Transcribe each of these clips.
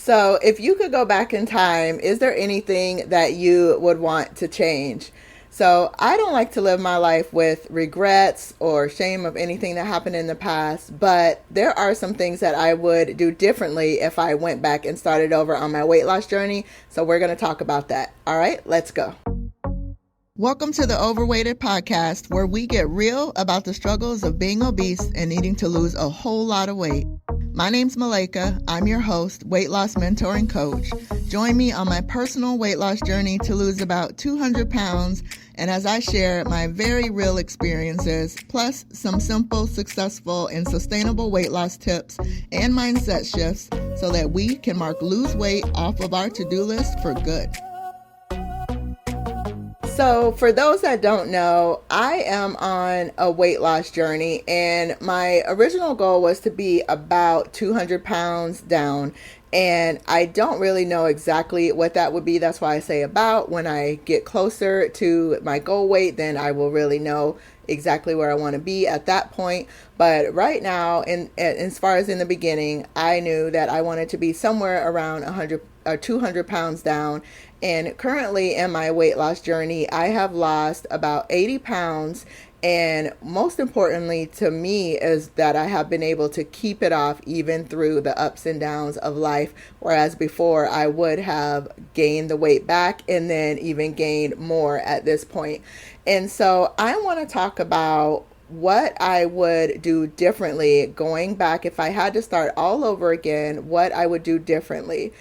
So, if you could go back in time, is there anything that you would want to change? So, I don't like to live my life with regrets or shame of anything that happened in the past, but there are some things that I would do differently if I went back and started over on my weight loss journey. So, we're going to talk about that. All right, let's go. Welcome to the Overweighted Podcast, where we get real about the struggles of being obese and needing to lose a whole lot of weight. My name's Malaika. I'm your host, weight loss mentor and coach. Join me on my personal weight loss journey to lose about 200 pounds, and as I share my very real experiences, plus some simple, successful, and sustainable weight loss tips and mindset shifts so that we can mark lose weight off of our to-do list for good. So for those that don't know, I am on a weight loss journey, and my original goal was to be about 200 pounds down. And I don't really know exactly what that would be. That's why I say about. When I get closer to my goal weight, then I will really know exactly where I want to be at that point. But right now, as far as in the beginning, I knew that I wanted to be somewhere around 100 or 200 pounds down. And currently in my weight loss journey, I have lost about 80 pounds. And most importantly to me is that I have been able to keep it off even through the ups and downs of life. Whereas before I would have gained the weight back and then even gained more at this point. And so I want to talk about what I would do differently going back if I had to start all over again, what I would do differently.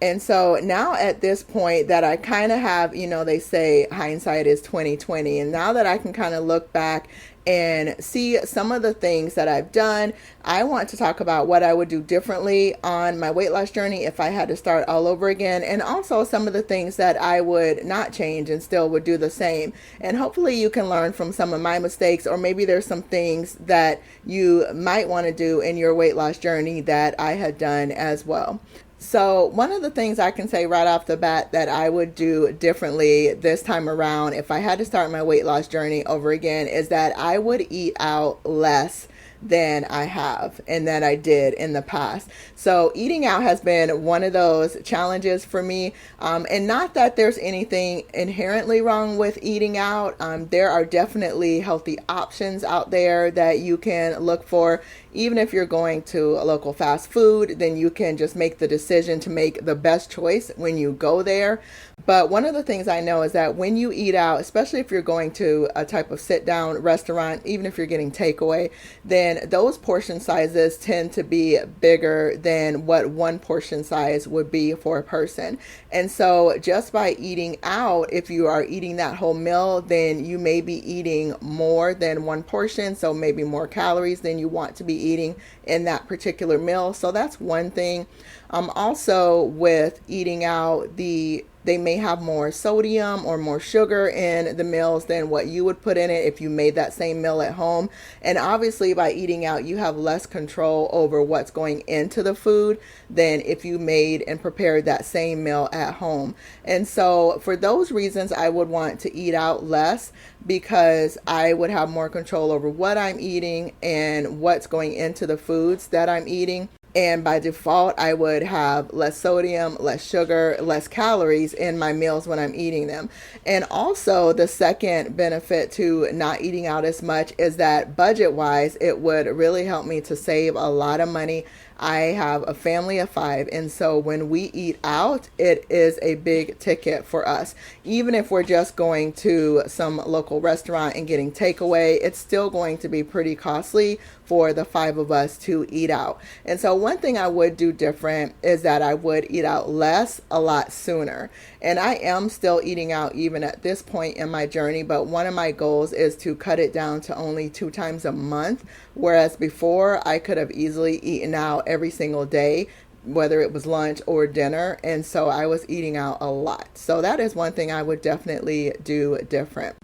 And so now at this point that I kind of have, they say hindsight is 20/20. And now that I can kind of look back and see some of the things that I've done, I want to talk about what I would do differently on my weight loss journey if I had to start all over again. And also some of the things that I would not change and still would do the same. And hopefully you can learn from some of my mistakes, or maybe there's some things that you might want to do in your weight loss journey that I had done as well. So one of the things I can say right off the bat that I would do differently this time around if I had to start my weight loss journey over again is that I would eat out less than I have and that I did in the past. So eating out has been one of those challenges for me. And not that there's anything inherently wrong with eating out. There are definitely healthy options out there that you can look for. Even if you're going to a local fast food, then you can just make the decision to make the best choice when you go there. But one of the things I know is that when you eat out, especially if you're going to a type of sit-down restaurant, even if you're getting takeaway, then those portion sizes tend to be bigger than what one portion size would be for a person. And so just by eating out, if you are eating that whole meal, then you may be eating more than one portion, so maybe more calories than you want to be eating in that particular meal. So that's one thing. Also with eating out, they may have more sodium or more sugar in the meals than what you would put in it if you made that same meal at home. And obviously by eating out, you have less control over what's going into the food than if you made and prepared that same meal at home. And so for those reasons, I would want to eat out less because I would have more control over what I'm eating and what's going into the foods that I'm eating. And by default, I would have less sodium, less sugar, less calories in my meals when I'm eating them. And also the second benefit to not eating out as much is that budget-wise, it would really help me to save a lot of money. I have a family of 5, and so when we eat out, it is a big ticket for us. Even if we're just going to some local restaurant and getting takeaway, it's still going to be pretty costly for the 5 of us to eat out. And so one thing I would do different is that I would eat out less a lot sooner. And I am still eating out even at this point in my journey, but one of my goals is to cut it down to only 2 times a month, whereas before I could have easily eaten out every single day, whether it was lunch or dinner. And so I was eating out a lot. So that is one thing I would definitely do different.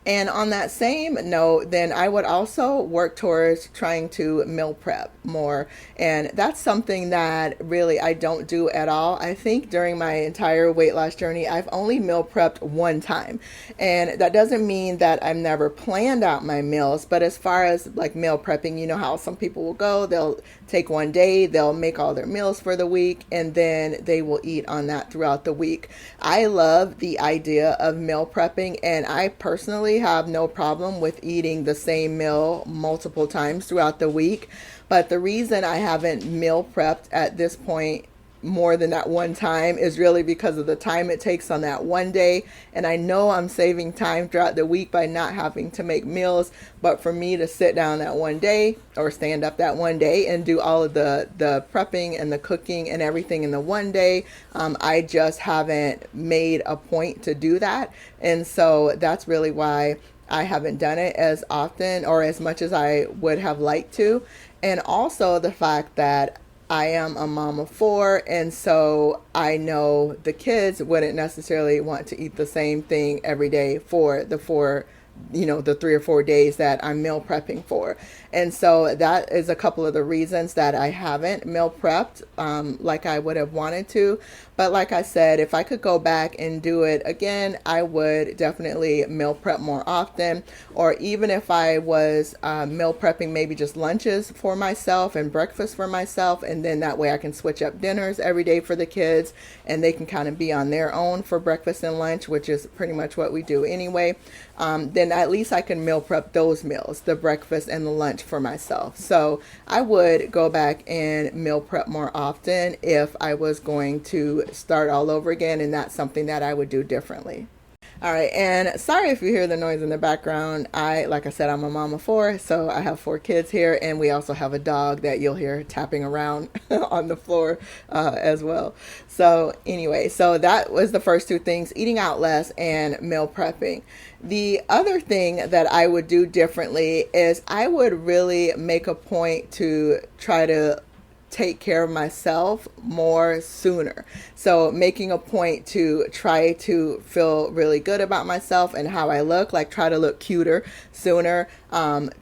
And on that same note, then I would also work towards trying to meal prep more. And that's something that really I don't do at all. I think during my entire weight loss journey, I've only meal prepped one time. And that doesn't mean that I've never planned out my meals, but as far as like meal prepping, you know how some people will go, they'll take one day, they'll make all their meals for the week, and then they will eat on that throughout the week. I love the idea of meal prepping, and I personally have no problem with eating the same meal multiple times throughout the week. But the reason I haven't meal prepped at this point more than that one time is really because of the time it takes on that one day. And I know I'm saving time throughout the week by not having to make meals, but for me to sit down that one day or stand up that one day and do all of the prepping and the cooking and everything in the one day, I just haven't made a point to do that. And so that's really why I haven't done it as often or as much as I would have liked to. And also the fact that I am a mom of four, and so I know the kids wouldn't necessarily want to eat the same thing every day for the four, the 3 or 4 days that I'm meal prepping for. And so that is a couple of the reasons that I haven't meal prepped like I would have wanted to. But like I said, if I could go back and do it again, I would definitely meal prep more often. Or even if I was meal prepping maybe just lunches for myself and breakfast for myself, and then that way I can switch up dinners every day for the kids, and they can kind of be on their own for breakfast and lunch, which is pretty much what we do anyway. Then at least I can meal prep those meals, the breakfast and the lunch for myself. So I would go back and meal prep more often if I was going to start all over again, and that's something that I would do differently. All right, and sorry if you hear the noise in the background. Like I said, I'm a mom of four, so I have 4 kids here, and we also have a dog that you'll hear tapping around on the floor as well. So anyway, so that was the first 2 things, eating out less and meal prepping. The other thing that I would do differently is I would really make a point to try to take care of myself more sooner. So making a point to try to feel really good about myself and how I look, like try to look cuter sooner.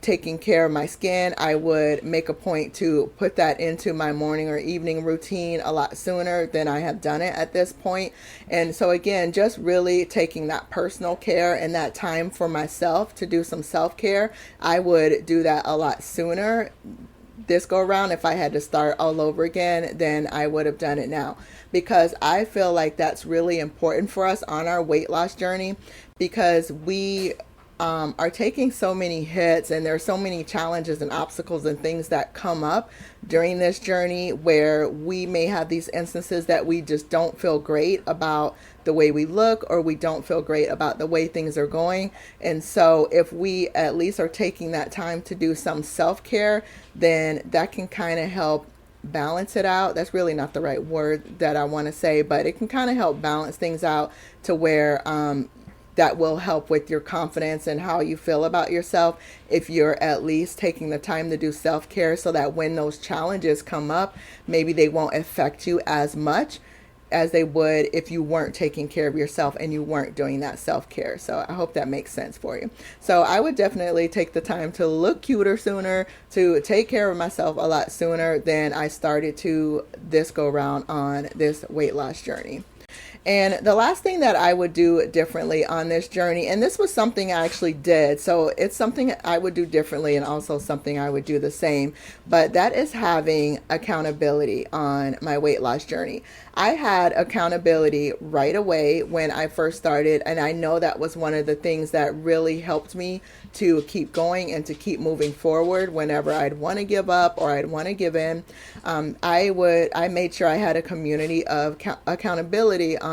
Taking care of my skin, I would make a point to put that into my morning or evening routine a lot sooner than I have done it at this point. And so again, just really taking that personal care and that time for myself to do some self-care, I would do that a lot sooner this go around. If I had to start all over again, then I would have done it now, because I feel like that's really important for us on our weight loss journey, because we are taking so many hits, and there's so many challenges and obstacles and things that come up during this journey where we may have these instances that we just don't feel great about the way we look, or we don't feel great about the way things are going. And so if we at least are taking that time to do some self-care, then that can kind of help balance it out. That's really not the right word that I want to say, but it can kind of help balance things out to where that will help with your confidence and how you feel about yourself if you're at least taking the time to do self-care, so that when those challenges come up, maybe they won't affect you as much as they would if you weren't taking care of yourself and you weren't doing that self-care. So I hope that makes sense for you. So I would definitely take the time to look cuter sooner, to take care of myself a lot sooner than I started to this go around on this weight loss journey. And the last thing that I would do differently on this journey, and this was something I actually did, so it's something I would do differently and also something I would do the same, but that is having accountability on my weight loss journey. I had accountability right away when I first started, and I know that was one of the things that really helped me to keep going and to keep moving forward whenever I'd want to give up or I'd want to give in. I made sure I had a community of accountability on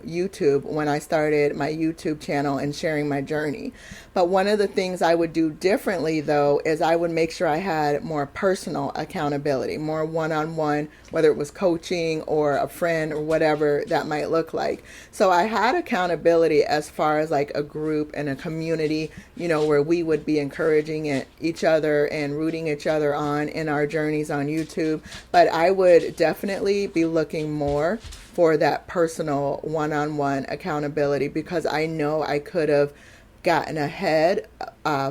YouTube when I started my YouTube channel and sharing my journey. But one of the things I would do differently, though, is I would make sure I had more personal accountability, more one-on-one, whether it was coaching or a friend or whatever that might look like. So I had accountability as far as like a group and a community, where we would be encouraging each other and rooting each other on in our journeys on YouTube. But I would definitely be looking more for that personal one-on-one accountability, because I know I could have gotten ahead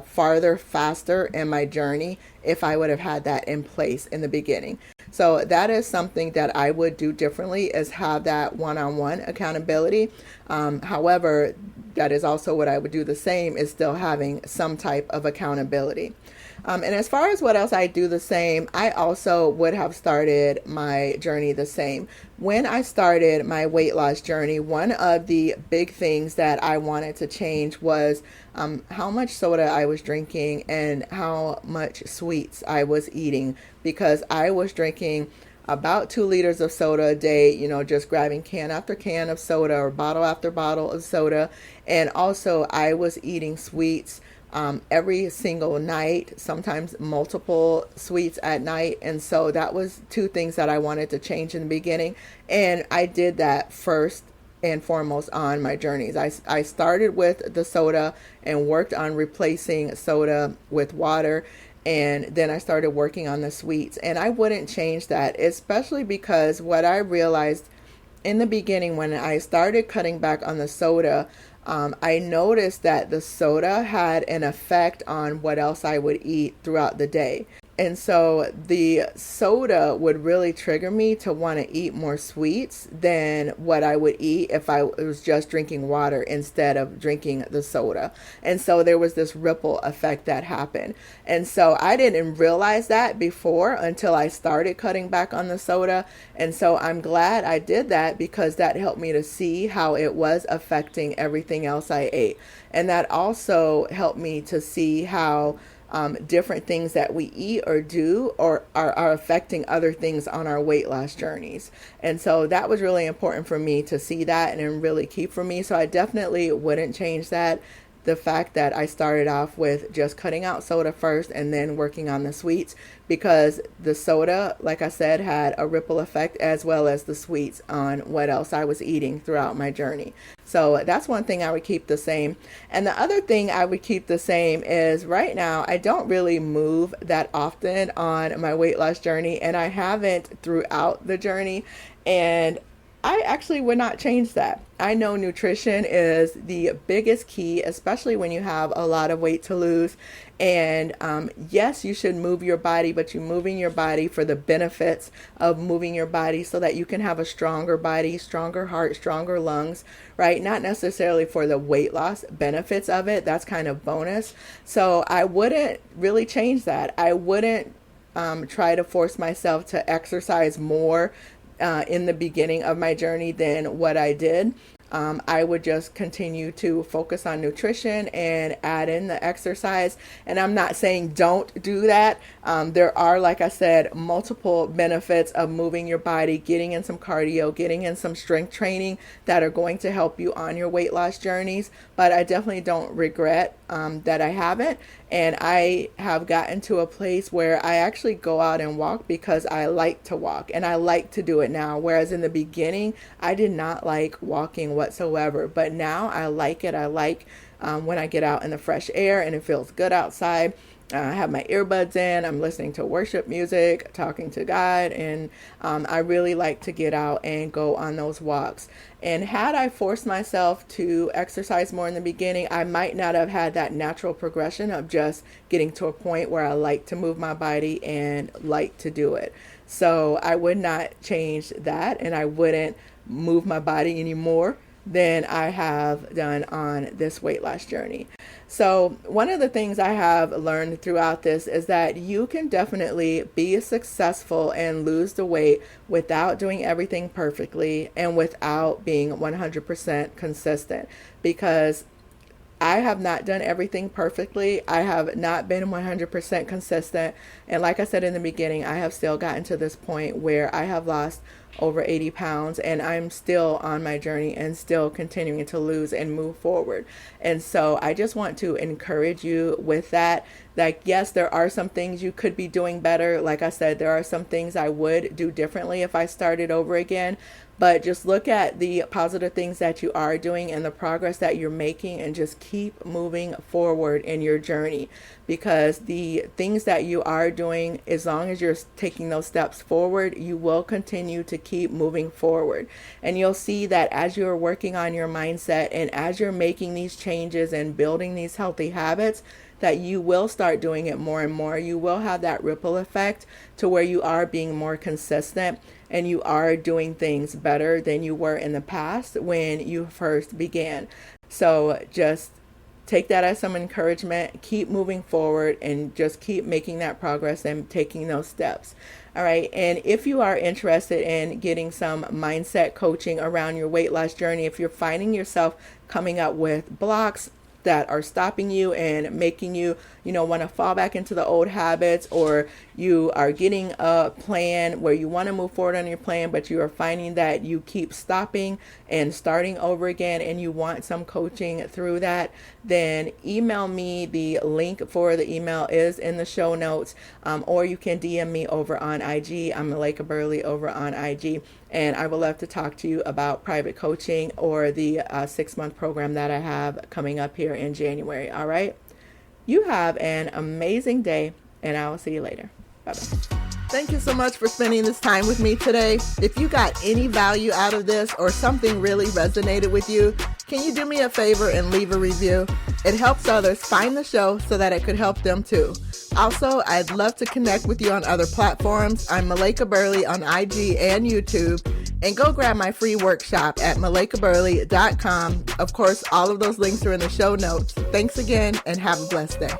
farther, faster in my journey if I would have had that in place in the beginning. So that is something that I would do differently, is have that one-on-one accountability. However, that is also what I would do the same, is still having some type of accountability. And as far as what else I do the same, I also would have started my journey the same. When I started my weight loss journey, one of the big things that I wanted to change was how much soda I was drinking and how much sweets I was eating, because I was drinking about 2 liters of soda a day, just grabbing can after can of soda or bottle after bottle of soda. And also I was eating sweets every single night, sometimes multiple sweets at night. And so that was 2 things that I wanted to change in the beginning. And I did that first and foremost on my journeys. I started with the soda and worked on replacing soda with water. And then I started working on the sweets. And I wouldn't change that, especially because what I realized in the beginning when I started cutting back on the soda, I noticed that the soda had an effect on what else I would eat throughout the day. And so the soda would really trigger me to want to eat more sweets than what I would eat if I was just drinking water instead of drinking the soda. And so there was this ripple effect that happened. And so I didn't realize that before until I started cutting back on the soda. And so I'm glad I did that, because that helped me to see how it was affecting everything else I ate. And that also helped me to see how different things that we eat or do or are affecting other things on our weight loss journeys. And so that was really important for me to see that and really keep for me. So I definitely wouldn't change that. The fact that I started off with just cutting out soda first and then working on the sweets, because the soda, like I said, had a ripple effect, as well as the sweets, on what else I was eating throughout my journey. So that's one thing I would keep the same. And the other thing I would keep the same is, right now I don't really move that often on my weight loss journey, and I haven't throughout the journey. And I actually would not change that. I know nutrition is the biggest key, especially when you have a lot of weight to lose. And yes, you should move your body, but you're moving your body for the benefits of moving your body so that you can have a stronger body, stronger heart, stronger lungs, right? Not necessarily for the weight loss benefits of it. That's kind of bonus. So I wouldn't really change that. I wouldn't try to force myself to exercise more in the beginning of my journey than what I did. I would just continue to focus on nutrition and add in the exercise. And I'm not saying don't do that. There are, like I said, multiple benefits of moving your body, getting in some cardio, getting in some strength training that are going to help you on your weight loss journeys. But I definitely don't regret that I haven't. And I have gotten to a place where I actually go out and walk because I like to walk and I like to do it now. Whereas in the beginning, I did not like walking whatsoever. But now I like it. I like when I get out in the fresh air and it feels good outside. I have my earbuds in, I'm listening to worship music, talking to God, and I really like to get out and go on those walks. And had I forced myself to exercise more in the beginning, I might not have had that natural progression of just getting to a point where I like to move my body and like to do it. So I would not change that, and I wouldn't move my body anymore than I have done on this weight loss journey. So one of the things I have learned throughout this is that you can definitely be successful and lose the weight without doing everything perfectly and without being 100% consistent, because I have not done everything perfectly. I have not been 100% consistent. And like I said in the beginning, I have still gotten to this point where I have lost over 80 pounds and I'm still on my journey and still continuing to lose and move forward. And so I just want to encourage you with that. Like, yes, there are some things you could be doing better. Like I said, there are some things I would do differently if I started over again. but just look at the positive things that you are doing and the progress that you're making, and just keep moving forward in your journey, because the things that you are doing, as long as you're taking those steps forward, you will continue to keep moving forward. And you'll see that as you're working on your mindset and as you're making these changes and building these healthy habits, that you will start doing it more and more. You will have that ripple effect to where you are being more consistent and you are doing things better than you were in the past when you first began. So just take that as some encouragement, keep moving forward, and just keep making that progress and taking those steps. All right. And if you are interested in getting some mindset coaching around your weight loss journey, if you're finding yourself coming up with blocks that are stopping you and making you, want to fall back into the old habits, or you are getting a plan where you want to move forward on your plan, but you are finding that you keep stopping and starting over again, and you want some coaching through that, then email me. The link for the email is in the show notes, or you can DM me over on IG. I'm Malaika Burley over on IG, and I would love to talk to you about private coaching or the 6-month program that I have coming up here in January. All right. You have an amazing day, and I will see you later. Bye-bye. Thank you so much for spending this time with me today. If you got any value out of this or something really resonated with you, can you do me a favor and leave a review? It helps others find the show so that it could help them too. Also, I'd love to connect with you on other platforms. I'm Malaika Burley on IG and YouTube. And go grab my free workshop at malaikaburley.com. Of course, all of those links are in the show notes. Thanks again, and have a blessed day.